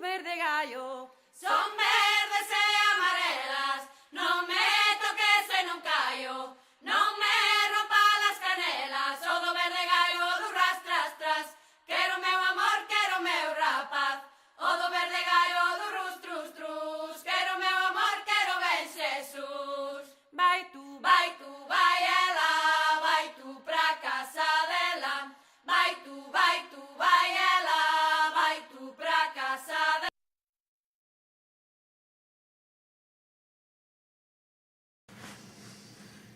verde gallo. Son verdes e amarelas, non me toques e non callo, non me rompa las canelas, o do verde gallo do ras tras tras, quero meu amor, quero meu rapaz, o do verde gallo do rus trus trus, quero meu amor, quero ben Xesús. Vai tú, Vai ela, vai tú pra casa dela, vai tú, vai ela, vai tú pra casa dela.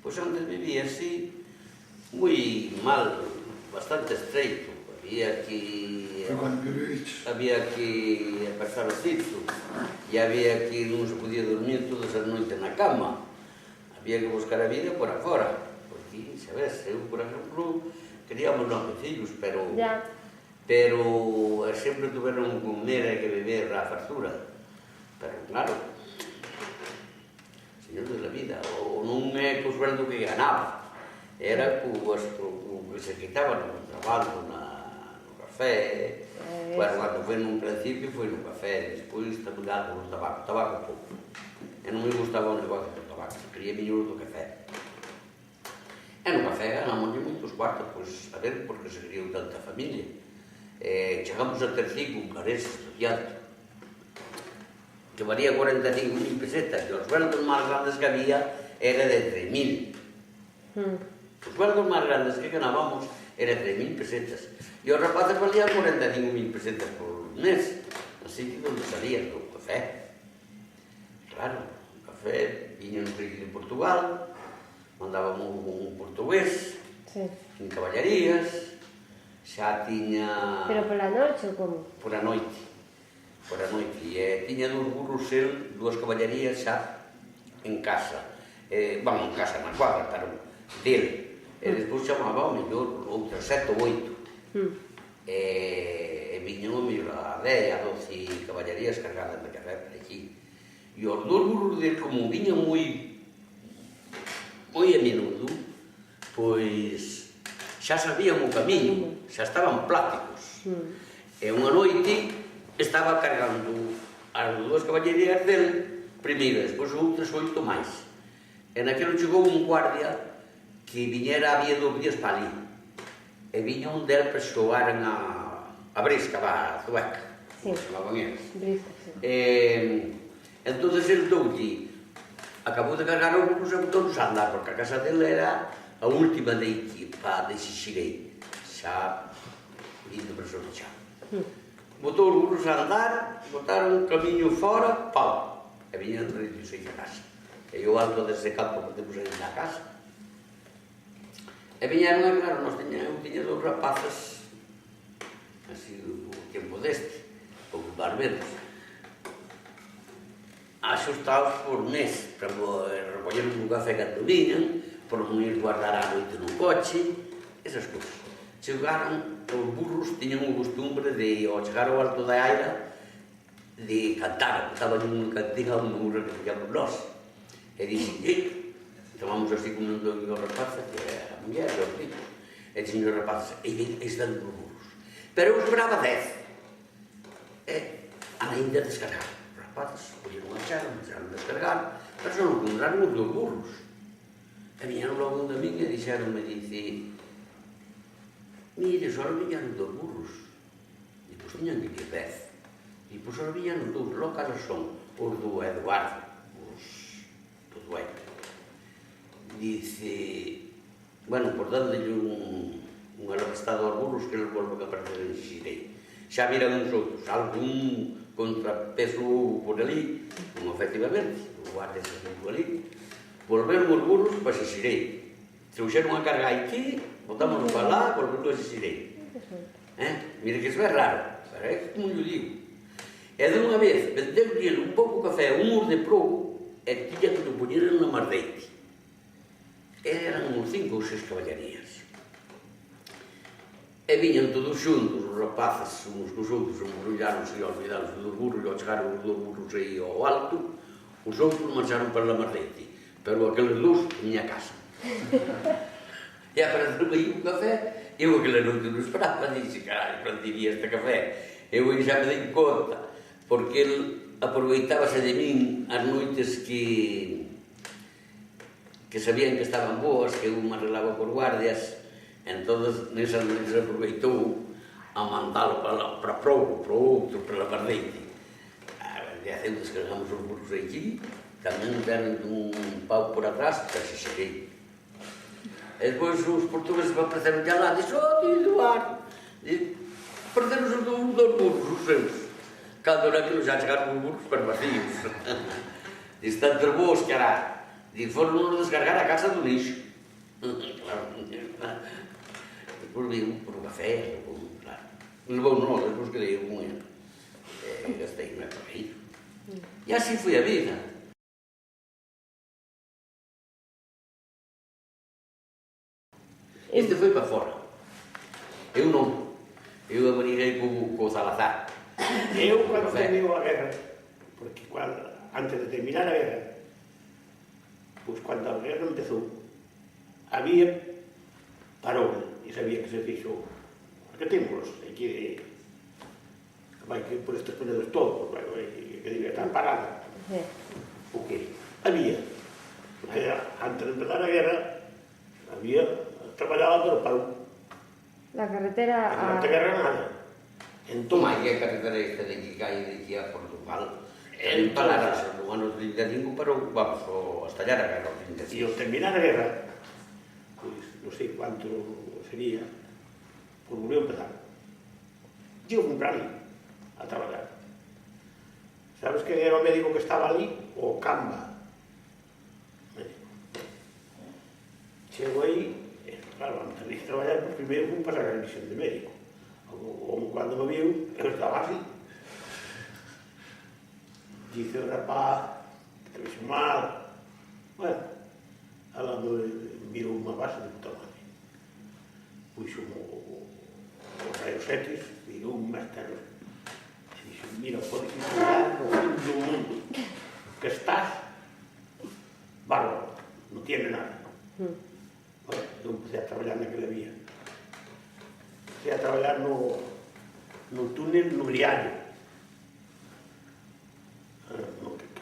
Pois antes vivía así, moi mal, bastante estreito. Había que apertar o cinto e había que non se podía dormir todas as noites na cama. Había que buscar a vida por afora, porque, sabes, eu, por exemplo, queríamos 9 fillos, pero sempre tuveron que comer e que beber a fartura. Pero, claro, señor de la vida, o non é co sueldo que ganaba, era co que se quitaba no traballo, no café. Bueno, cando foi nun principio foi no café, despois tamén no tabaco pouco. E non me gustaba o negocio do tabaco, quería mellor do café. E no café ganamos moitos cuartos, pois, a ver, porque se criou tanta familia. Chegamos a ter 5 careses estudiantes, que valía 45.000 pesetas, e os sueldos máis grandes que había era de 3.000. Os sueldos máis grandes que ganábamos era 3.000 pesetas, e os rapaces valían 45.000 pesetas por mes, así que onde salían do café. Claro, o café viña un rico de Portugal, mandábamos un portugués, en caballarías, xa tiña... Pero pola noche ou como? Por a noite, e tiña 2 burros el, 2 caballarías xa en casa, en casa na cuadra, pero dele, e despois chamaba o mellor outras 7 ou 8, e viñan o mellor a 10, a 12 caballarías cargadas de café por aquí, e os 2 burros dele, como viñan moi a menudo, pois xa sabían o camiño, xa estaban pláticos, e unha noite estaba cargando as 2 caballerías dele primeiro, despois outras 8 máis, e naquilo chegou un guardia que viñera, había 2 días para ali, e viña un del para xogaran a brisca, a zueca, como chamaban eles. Entón el doulle, acabou de cargar o burro e botou-nos a andar, porque a casa dele era a última de Xixirei, xa indo para Sorchá. Botou os burros a andar, botaron un camiño fora, pau, e viñan reitos aí a casa. E eu alto dese campo que temos aí na casa. E viñeron, claro, eu tiña 2 rapaces, así do tempo deste, pouco máis menos, axustados por mes, para recoller un café cando viñan, por non ir guardar a noite nun coche, esas cousas. Chegaron, os burros tiñan o costumbre de, ao chegar ao alto da aira, de cantar, estaban nunha cantiga onde nos recogíamos nós. E dixen, chamamos así como un dos rapaces, que era a muller e os filhos, e dixen os rapaces, están os burros. Pero eu esperaba 10. E ainda descargaron. Os rapaces colleron a chave, empezaron a descargar, pero só non compraron os 2 burros. E viñeron logo onde a min e dixeronme, dice, mire, só viñeron 2 burros. E pois tiñan que ir 10. E pois só viñeron 2, logo casos son os do Eduardo, os do dueño. Dice, bueno, por dándole un alabastado aos burros que eles volven a aparecer en Xixirei. Xa viran uns outros, algún contrapeso por ali, como efectivamente, o guardia se por ali, volveron os burros para Xixirei. Trouxeron a carga aquí, botámonos para lá, volveron a Xixirei. Mire que iso é raro, pero é como yo digo. E de unha vez, vendeu-lhe un pouco café, un ur de probo, e tiña que lo poñeran na mardeite. Eran uns 5 ou 6 caballarías. E viñan todos xuntos, os rapaces, uns cos outros, embrulláronse e olvidáronse dos burros, e ao chegar os 2 burros aí ao alto, os outros marcharon para a mardeite, pero aqueles 2 viña a casa. E apareceu aí un café, eu aquela noite non esperaba, dixe, caralho, quando diría este café? Eu aí xa me dei conta porque el aproveitábase de min as noites que sabían que estaban boas, que eu me arreglaba por guardias, entón nesas noites aproveitou a mandalo para Probo, para outro, para Labardeite. De hace descargamos os burros aquí, tamén deron un pau por atrás, casi cheguei. E depois os portugueses apareceron ya lá, dixo, tío Eduardo, perderon os dos burros, os seus. Cando era que xa chegaron os burros para vacíos. Diz, tanto boos que hará. Diz, foron nos descargar a casa do lixo. Claro, depois vimos por o café, claro. Levou non, despois que dei un gastei na correio. E así foi a vida. Este foi para fora. Eu non. Eu averiguei co Salazar. Eu, cando terminou a guerra, porque antes de terminar a guerra, pois cando a guerra empezou, había parou, e sabía que se fixo, que temos aquí vai que por estes penedos todos, que debía estar parada. O que había, porque antes de empezar a guerra, había, traballaba, pero parou. La carretera Non te guerra nada. Entón, Toma, que a carretera esta de que cae de aquí a Portugal, el paradas no ano 35, pero vamos, a estallar a guerra ao 35. e ao terminar a guerra, pois, non sei quanto sería, pois volveu a empezar. Digo comprar ali, a traballar. Sabes que era o médico que estaba ali? O Camba. Médico. Chego aí, claro, antes de traballar, pois primeiro fui pasar a revisión de médico. O cando me viu, eu estaba así. Dice o rapaz, que te vexo mal. Bueno, ela me enviou unha base de puta madre. Puxo os rayos X, virou un máster. E dixo, mira, podes encontrar no fin do mundo que estás bárbaro, non tiene nada. Bueno, eu empecé a traballar naquela vía. Empecé a traballar no túnel no Briallo.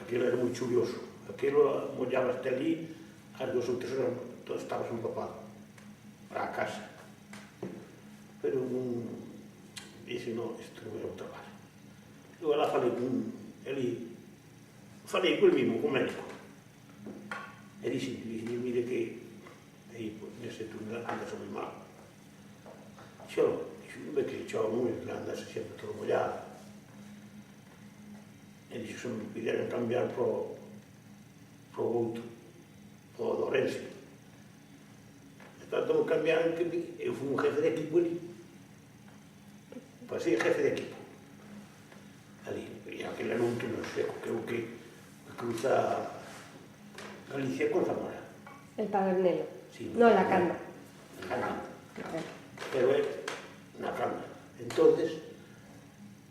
Aquilo era moi chuvioso. Aquilo mollaba hasta ali, as 2 ou 3 horas, todo estabas empapado para a casa. Pero non... Dice, non, isto non era o traballo. Eu lá falei con ele, falei con el mismo, con o médico. E dixe, mire que aí, nese túnel, andas moi mal. Xo, non ve que chove moi, que andas sempre todo mollado. E dixo, se me pidieran cambiar pro outro, pro Dorense. E tanto me cambiaron que eu fui un jefe de equipo ali. Pois sí, jefe de equipo. Ali, e aquel era un túnel seco, creo que cruza Galicia con Zamora. el Padernelo. Sí, No, la Canda. Na Canda. Pero é na Canda. Entonces,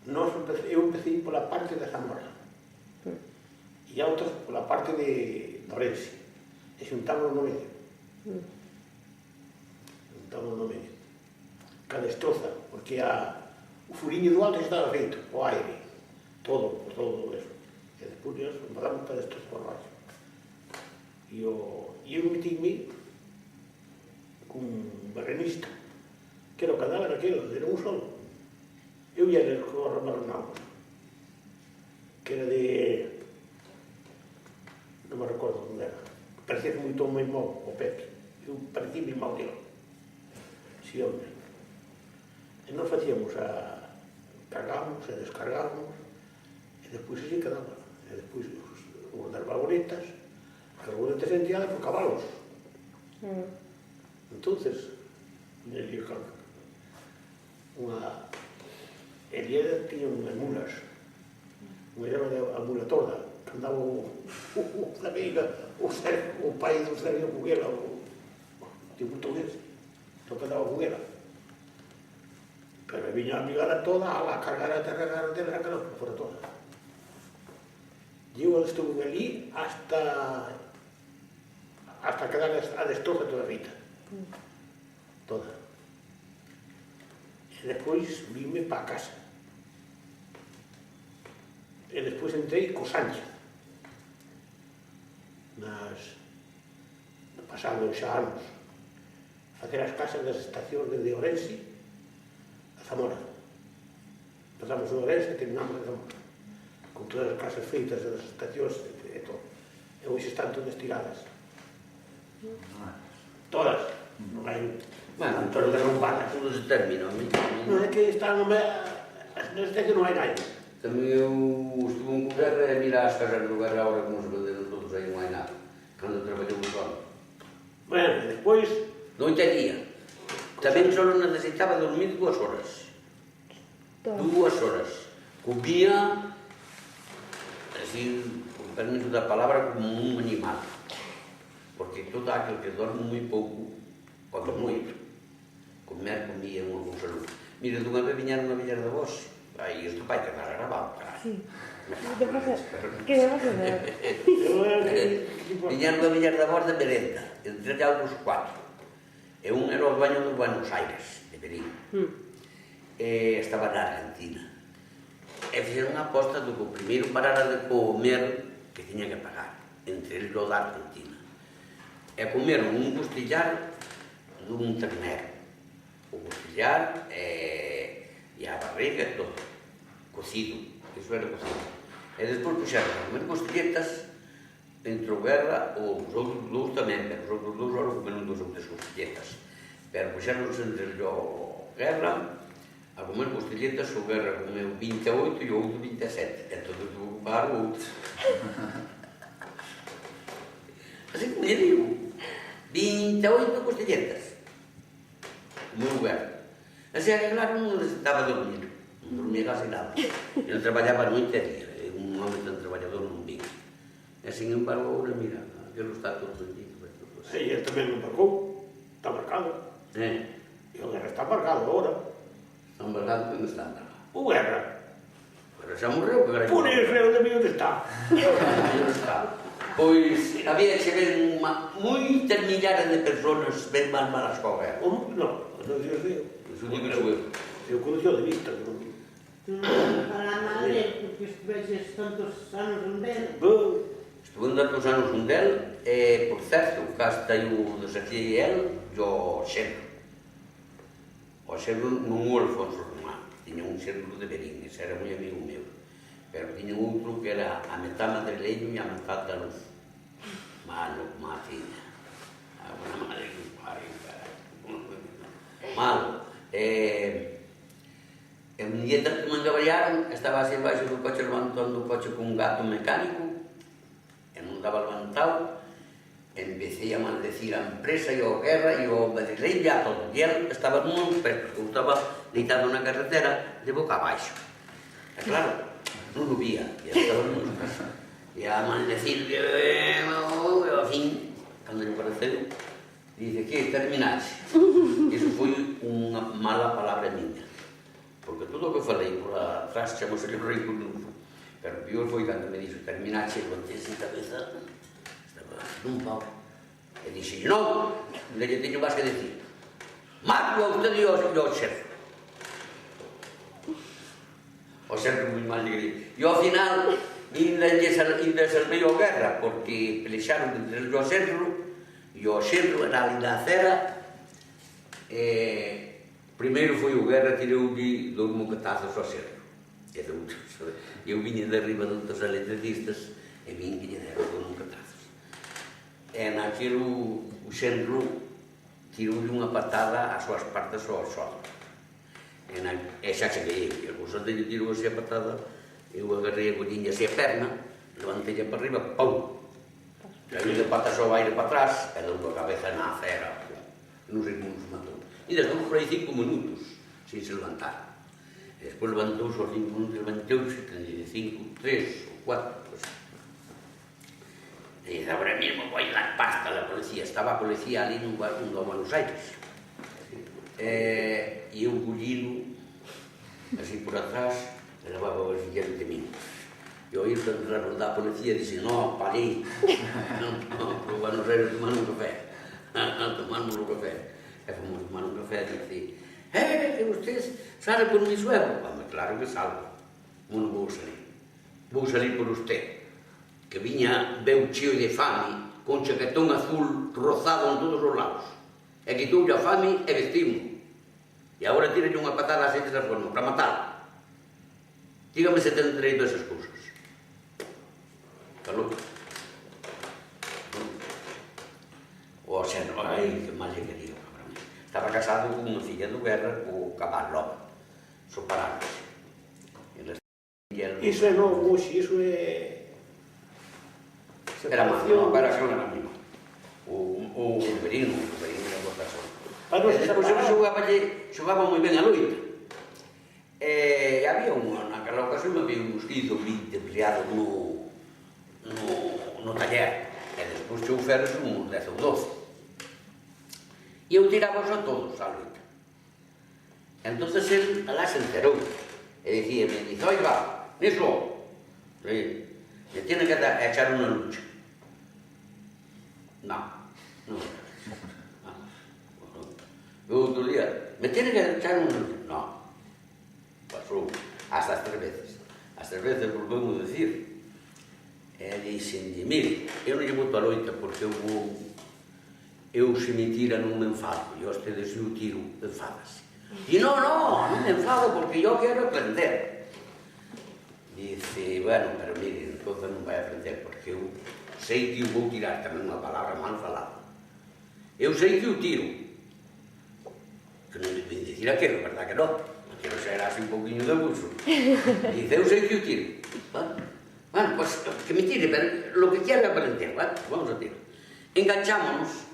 eu empecé pola parte de Zamora. E a outros pola parte de Dorense. E xuntámonos no medio. Xuntámonos no medio. Cada destroza, porque o furiño do alto estaba feito, o aire, todo eso. E despois nos mandamos para destroza por baixo. E eu metíme cun barrenista, que era o cadáver aquilo, era un solo. Eu ia ler co Ramarronamos, que era de... non me recordo onde era. Parecía moito o meu irmão, o Pepe. Eu parecía o irmão dele. Si, hombre. E nos facíamos cargábamos e descargábamos, e despois así quedaba. E despois os das vagonetas enteadas por cabalos. Entonces, Eliera tiña unhas mulas, unha llama a mula torda, que andaba o pai do Sergio Cuguela, o tío portugués, só que andaba Cuguela. Pero viña a amigada toda, a cargar a sacar fora toda. E eu estuve ali hasta quedar a destroza toda a vida. Toda. E despois vime para a casa. E despois entrei co Sánchez. Pasando xa anos, facer as casas das estacións de Ourense a Zamora. Pasamos en Ourense e terminamos en Zamora, con todas as casas feitas das estacións e todo. E hoxe están todas tiradas. Todas. Non hai... Bueno, todas derrumbadas. todo se termina. Non é que están... Non é que non hai nada. Também eu estuve en Guerra e mira as casas do Guerra agora como se venderon todos aí, non hai nada. Cando traballou o sol. Bueno, e despois... Noite e día. Tamén só necesitaba dormir 2 horas. 2 horas. Comía, así, con permiso da palabra, como un animal. Porque todo aquel que dorme moi pouco, come moito. Comer, comía unha cousa non. Mira, dunha vez viñeron a Villar de Vos. Aí, isto vai quedar grabado, caralho. Sí. Que debo saber? Viñeron a Villar de Vos de merenda, entre os 4. E un era o dueño de Buenos Aires, de Berín. Estaba na Argentina. E fixeron unha aposta do que o primeiro parara de comer que tiña que pagar, entre eles o da Argentina. E comeron un costillar dun ternero. O costillar e a barriga e todo, cocido, iso era cocido. E despois puxeron a comer costilletas entre o Guerra, os outros dous tamén, pero os outros dous ahora comeron 2 ou 3 costilletas. Pero puxeronse entre o Guerra a comer costilletas, o Guerra comeu 28 e o outro 27. Entón tuvo que pagar o outro. Así como lle digo, 28 costilletas. Comeu o Guerra. Así que claro, non necesitaba dormir. Non dormía casi nada. Eu traballaba noite e día. Un home tan traballador non vi. E, sin embargo, ahora, mira, aquilo está todo vendido. E ele tamén non marcou. Está marcado. E o Guerra está marcado agora. Está marcado, onde está marcado? O Guerra. Pero xa morreu, que gara. Por eso é onde onde está. Onde está. Pois, había que ver moitas millares de personas ben mal malas co Guerra. Non, non digo eu. Iso digo eu. Eu conocio de vista, que non vi. Para a madre, porque estuveches tantos anos en Bel. Estuve tantos anos un del, e, por certo, cá está o desafío el e o xerro. O xerro non o Alfonso Román, tiña un xerro de Berín, ese era moi amigo meu. Pero tiña outro que era a metá madrileño e a metá da luz. Malo, má fina. A buena madre que pare, malo. E un día que me engaballaron, estaba así baixo do coche levantando o coche con un gato mecánico, e non daba levantado, empecé a maldecir a empresa e o Guerra e o madrileño e a todo. E ele estaba nun aspecto, eu estaba deitado na carretera de boca abaixo. E claro, non o vía, e estaba nun casa. E a maldecir, e ao fin, cando lle pareceu, dice que terminaxe. Iso foi unha mala palabra miña. Porque todo o que falei por atrás chamose que rei por nun. Pero o pior foi cando me dixo terminaxe, levantei a cabeza, estaba nun pau. E dixi, non, lle teño máis que decir. Mato a usted e ao xerro. O xerro moi mal lle. E ao final, ainda salvei o Guerra, porque pelexaron entre o xerro, e o xerro era ali na acera. Primeiro foi o Guerra, tirou-lhe 2 mocatazos ao xerro. Eu viña de arriba dos electricistas e vin que lle deron 2 mocatazos. E naquilo o xerro tirou-lhe unha patada ás súas partes ao sol. E xa cheguei, e o xerro lle tirou así a patada, eu agarrei a gollinha así a perna, levantei-a para arriba, pum! Caí de patas ao aire para atrás, e dou a cabeza na acera. Non sei como se matou. E despois por aí 5 minutos, sin se levantar. E despois levantouse aos 5 minutos, levantouse, tendría 5, 3 ou 4, pues. E agora mesmo vou dar pasta a la policía. Estaba a policía ali nun Buenos Aires. E eu collino, así por atrás, e levaba o siguiente de mí. E ao ir para entrar da policía, dixe, no, parei. Non, Buenos Aires tomar un café. Tomamos un café. E fomos tomar un café e dice, que usted sale por mi suelo? Claro que salgo, non vou salir. vou salir por usted, que viña veu cheo de fame, con chaquetón azul rozado en todos os lados, e quitoulle a fame e vestimo. E agora tiralle unha patada a xente das formas, para matar. Dígame se ten dereito a esas cousas. Calou? O xeno, ai, que mal lle quería para mí. Estaba casado con unha filla do guerra, o Caballo, separados. Iso é novo, hoxe, iso é... Era má, non, para que non era má. O Berino era boa persona. E despois xogaba moi ben a loita. E había naquela ocasión había uns 15 ou 20 empleados no taller. E despois chouferes uns 10 ou 12. E eu tirábos a todos a loita. Entonces el alá se enterou. E dicíame, oiga, niso, me tiene que echar unha lucha. No. Eu outro día, me tiene que echar unha lucha. No. Pasou hasta as 3 veces. As 3 veces volvemos a decir. E dixen, mire, eu non lle boto a loita porque eu se me tira non me enfado. E hostedes se eu tiro, enfadase. E non me enfado porque eu quero aprender. Dice, bueno, pero mire, entonces non vai aprender porque eu sei que eu vou tirar tamén unha palabra mal falada. Eu sei que eu tiro. Que non me dicir aquilo, verdad que non? Non quero ser así un pouquinho de abuso. Dice, eu sei que eu tiro. Bueno, pues que me tire, pero lo que quiero é aprender, ¿vale? Vamos a tirar. Enganchámonos,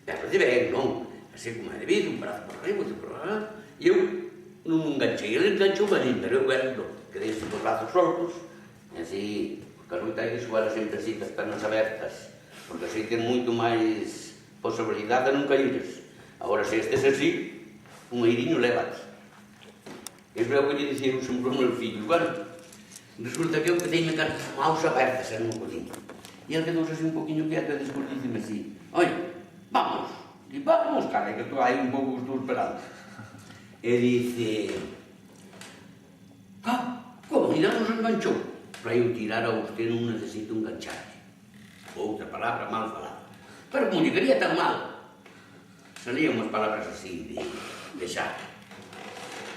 pero de ben, non? Así como é debido, un brazo por arriba, outro por arriba. E eu non enganchei, ele enganchou manín, pero eu non. Quedei así con os brazos soltos, e así, porque a loita hai que xogar sempre así, as pernas abertas, porque así ten moito máis posibilidade de non caíres. Agora, se estes así, un airiño lévate. É o que lle dicía sempre ao meu fillo, bueno, resulta que eu quedei-me con as maus abertas en un poquinho. E ele quedou así un poquinho quieto e despois dicime así, oi, vamos, e vamos, cara, que estou aí un pouco estou esperando. E dice, como, e non nos enganchou? Para eu tirar a usted non necesito engancharme. Outra palabra mal falada. Pero como lle quería tan mal, salían unhas palabras así de xa.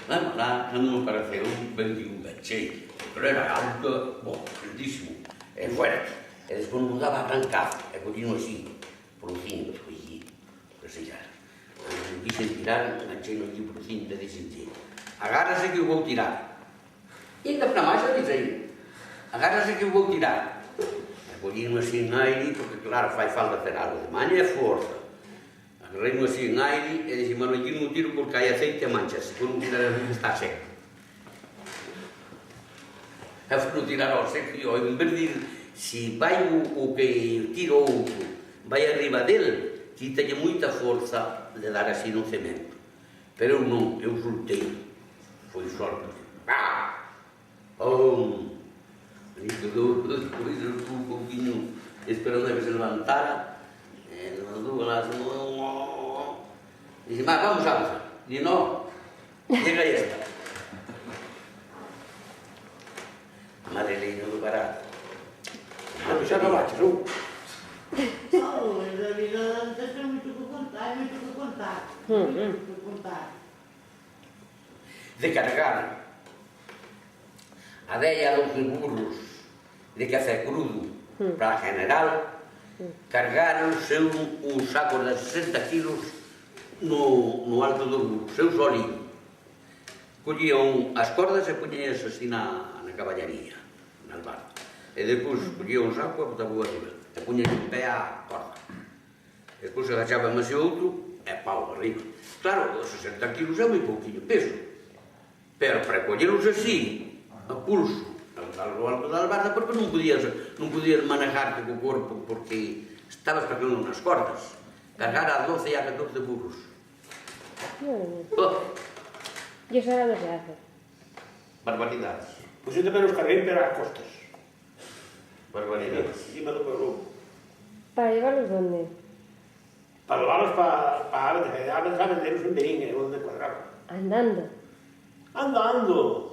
Bueno, lá non me pareceu ben que un enganchei, pero era alto, grandísimo, e fuerte. E despois non daba arrancado, e collino así, por un cinto, pero se xa. Cando quixen tirar, enganchei no aquí por un cinto e dixen, agárrase que eu vou tirar. E ainda para máis a dixen, agárrase que eu vou tirar. E collino así en aire, porque claro, fai falta hacer algo de maña e forza. Agarrei-no así en aire e dixen, bueno, aquí non tiro porque hai aceite e manchas, se por non tirar así está seco. E por non tirar ao seco, e en vez de se vai o que tiro outro, vai arriba del, quítalle moita forza de dar así no cemento. Pero eu non, eu soltei, foi solto. E quedou despois un pouquinho esperando a que se levantara, e levantou lá, dixe, vamos a avanzar. Dixe, no, llega esta. Madreleino do barato. Xa acabaste, non? Mas a vida antes é moito que contar, De cargar a 10 a 12 burros de café crudo para a general, cargaronse un saco de 60 kilos no alto do burro, seu solín. Collían as cordas e poñíanse así na caballaría, na albarda. E depois collía un saco e botaba arriba, e poñía un pé á corda. Despois agachaba máis outro e pau arriba. Claro, os 60 kilos é moi pouquinho peso, pero para colleros así, a pulso, ao alto da albarda, porque non podías manejarte co corpo, porque estabas cargando nas cordas. Cargar a 12 e a 14 burros. E eso ahora non se hace. Barbaridades. Pois eu tamén os carguei pero ás costas. Barbaridades. Encima do meu lobo. Para llevarlos donde? Para levarlos para Aves a venderlos en Berín, onde cuadraron. Andando. Ando.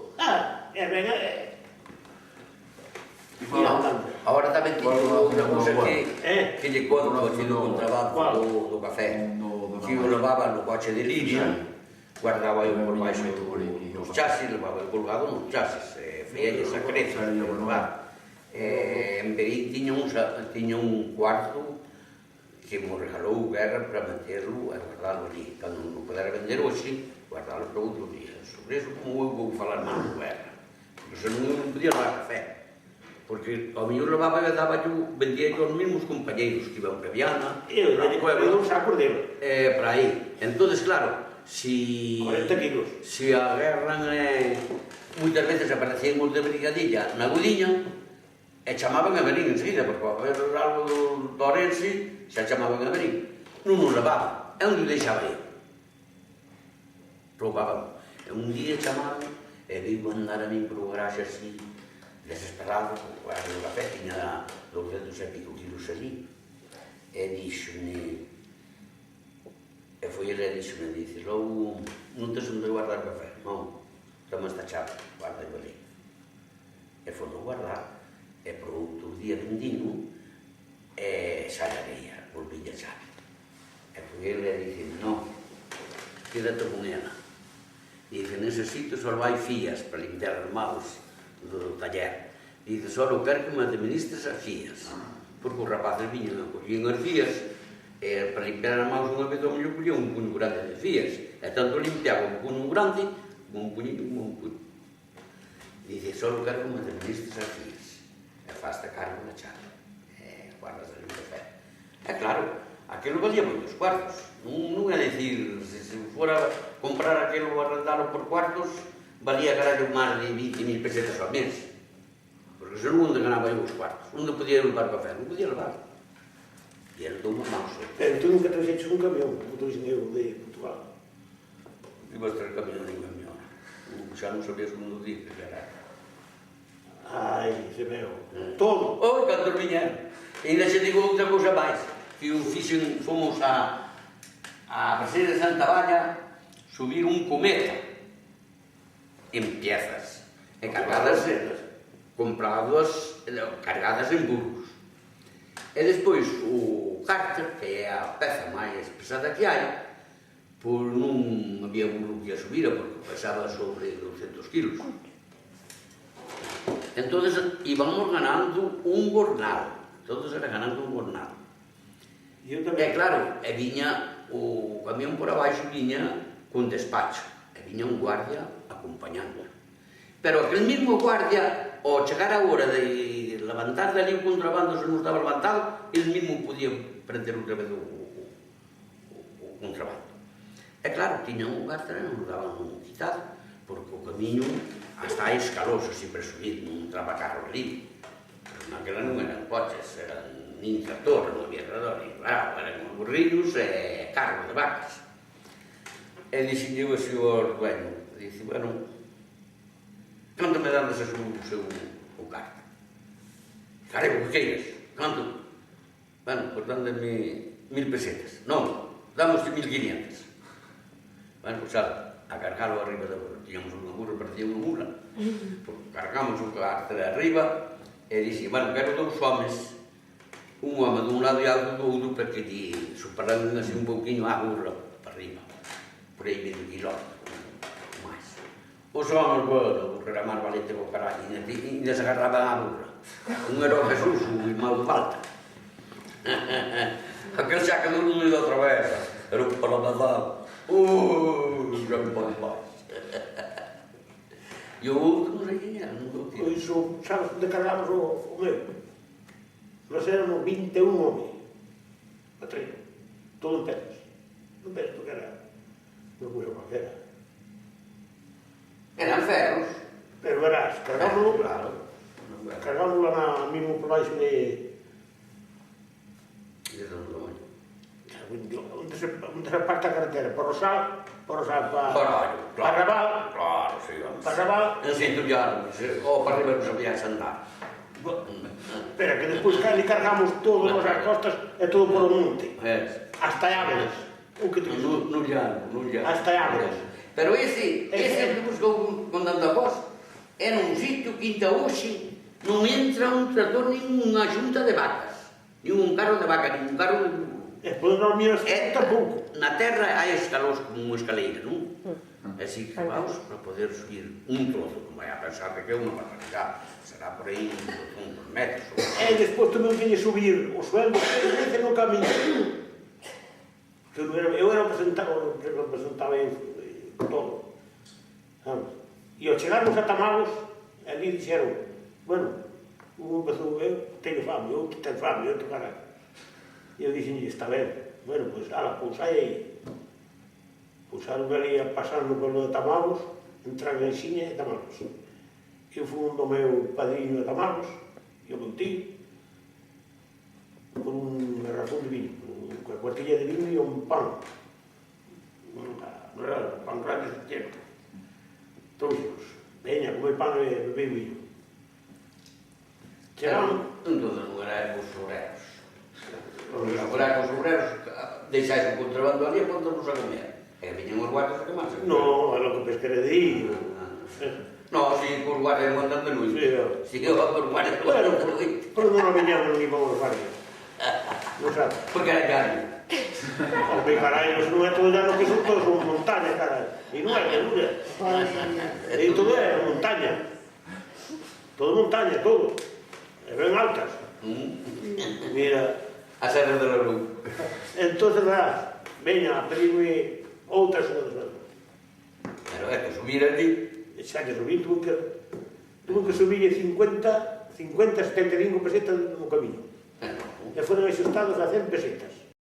Agora tamén tiño unha cousa que lle conto así do contrabando do café. Que o levaba no coche de Lidia, guardaba eu por baixo dos chasis, levaba eu colgado nos chasis, feia esa creza de levar. En Berín tiña un cuarto que me regalou Guerra para meterlo e guardalo ali. Cando non podera vender hoxe, guardalo para outro día. Sobre iso, como eu vou falar máis do Guerra? Porque senón eu non podía levar café. Porque ao mellor levaba e daba yo, vendía yo aos mesmos compañeiros que iban para Viana. Eu non se acordei. Para aí. Entón, claro, si 40 kilos. Si a guerra moitas veces aparecían os de brigadilla na Gudiña e chamaban a Berín enseguida, porque ao ver algo do Orense xa chamaban a Berín. Non nos levaban. E onde o deixaba aí? Roubaban. E un día chamaban e vivo andar a min por o garaxe así, desesperado, o garaxe do café, tiña 200 e pico kilos ali. E díxome, e foi ele e díxome, dice, logo, non tes onde guardar café? Non, toma esta chave, guarda eu ali. E foi no guardar, e por outro día vendino, e xa a veía, volví a chave. E foi ele e dice, non, quédate con ela. Dice, necesito só hai fías para limpiar as mãos do taller. Dice, só quero que me administres as fías. Porque os rapaces viñan a collían as fías e para limpiar as mãos unha vez ao mellor collían un puño grande de fías. E tanto limpiaba un puño grande como un puñito como un puño. Dice, só quero que me administres as fías. E faste cargo na chave. E guardas ali o café. E claro, aquilo valía moitos cuartos. Non é dicir, se fora comprar aquilo ou arrendalo por cuartos, valía carallo máis de 20.000 pesetas ao mes. Porque senón onde ganaba eu os cuartos. Onde podía levar café? Non podía levar. E ele dou unha mausa. Pero tú nunca trouxeches un camión, como trouxe eu de Portugal. Ibas traer camión de un camión. Xa non sabías como dicir que era. Ai, se meu. Todo. Oi, cantos viñeron. E ainda se digo outra cousa máis. Que fomos a Brasil de Santa Valla subir un cometa en piezas e cargadas compradas, cargadas en burros. E despois o cárter, que é a peza máis pesada que hai, pois non había burro que a subira porque pesaba sobre 200 kilos. Entón íbamos ganando un jornal, todos era ganando un jornal. E claro, e viña o camión por abaixo, viña con despacho, e viña un guardia acompañando. Pero aquel mismo guardia, ao chegar a hora de levantar dali o contrabando, se non estaba levantado, ele mesmo podía prender outra vez o contrabando. E claro, tiña un guardia e non daban quitado, porque o camiño hasta aí escaloso, así presumir, non traba carro ali. Pero naquela non eran coches, eran nin tractor, non había tractor, claro, eran burrillos e carros de vacas. E dixenlle o señor dueño, dice, bueno, canto me dades o seu carta? Carego, que queiras? Canto? Bueno, pues dándeme 1000 pesetas. Non, damos 1500. Bueno, pues a cargalo arriba da burra. Tiñamos unha burra, parecía unha mula. Cargamos o carta de arriba e dixe, bueno, quero 2 homes, un home dun lado e outro do outro, porque ti superando así un pouquinho a burra para arriba, por aí 20 kilómetros, máis. Os homes, bueno, a burra era máis valente co carallo, ainda se agarraban a burra. Un era o Jesús, o irmão de Malta. Aquel xa quedou no medio da travesa, era un paladadado. Já me pode máis. E o outro non sei quen era, non dou tiro. Pois, sabes onde cargamos o meu? Nós éramos 21 homens a treino, todo en pedras. Non ves do que era, non foi calquera. Eran ferros. Pero verás, cargámoslo, Claro. cargámoslo na mismo por baixo de... onde se parte a carretera, por Rosal para Raval, Claro, sí, vamos. para Raval, En Cinturriano, ou para arriba non sabías andar. espera, que despois ali cargamos todo as costas e todo por o monte, hasta Águedas, o que te digo, No llano. hasta Águedas. Pero ese que buscou con tanta voz, era un sitio que ainda hoxe non entra un tractor nin unha xunta de vacas, nin un carro de vaca, nin un carro de burro. E pois non miras tampouco. Na terra hai escalos como unha escaleira, non? E así que vamos para poder subir un trozo, non vai a pensar que é unha barbaridade, será por aí uns metros. E despois tamén que subir o sueldo, que no camiño. Eu era representaba todo. E ao chegarmos a Tamagos, ali dixeron, bueno, un empezou, eu teño fame, outro ten fame, outro caralho. E eu dixen, está ben, bueno, pois, ala, pousai aí. Pousaron ali pasando polo de Tamagos, entraron en Xiña e Tamagos. Eu fui un do meu padriño de Tamagos, e o meu tío, por un garrafón de viño, unha cuartilla de viño e un pan. Un pan grande de tempo. Trouxos, veña, comer pan e beber viño. Chegaron... Entón non era cos obreros. Agora cos obreros, deixáis o contrabando ali e pontos a comer. E viñen os guardas a quemarse. No, a lo que pesquerería. No, si, cos guardas montan de noite. Si que va por guardas montan de noite. Pero non viñamos non íbamos os guardias. Non sabes? Porque era llano. Hombre, carai, non é todo llano que son todos son montañas, carai. E non é llanura. E todo é montaña. Todo montaña, todo. E ben altas. Mira... A serra de la luz. Entonces, veña, a pedirme outra suba de sueldo. Pero é que subir ali... Xa que subir, tuve que subir 50, 75 pesetas no camiño. E foron axustados a 100 pesetas.